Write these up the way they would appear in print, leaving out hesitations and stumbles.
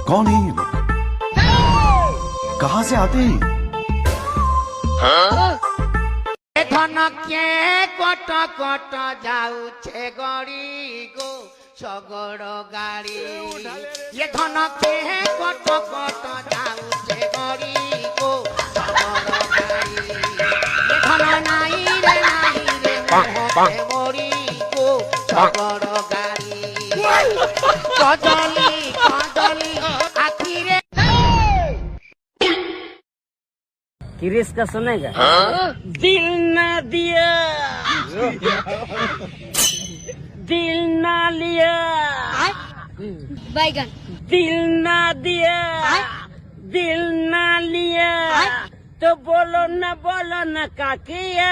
कौन है ये लोग? कहाँ से आते हैं? ধনকে কট কট যাউছে গড়ি গো সগড় গাড়ি এ ধনকে কট কট যাউছে গড়ি গো সগড় গাড়ি এ ধন নাই রে মোহে মরি গো সগড় গাড়ি কজলি কজলি আখিরে किरिस का सुनेगा दिल ना दिया दिल ना लिया बैगन दिल ना दिया दिल ना लिया तो बोलो न का किया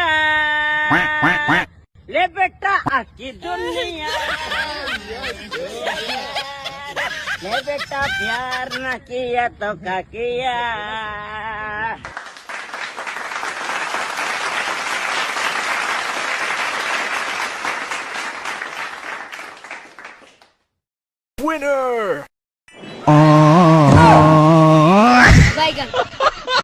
ले बेटा आकी दुनिया ले बेटा प्यार न किया तो का किया Winner!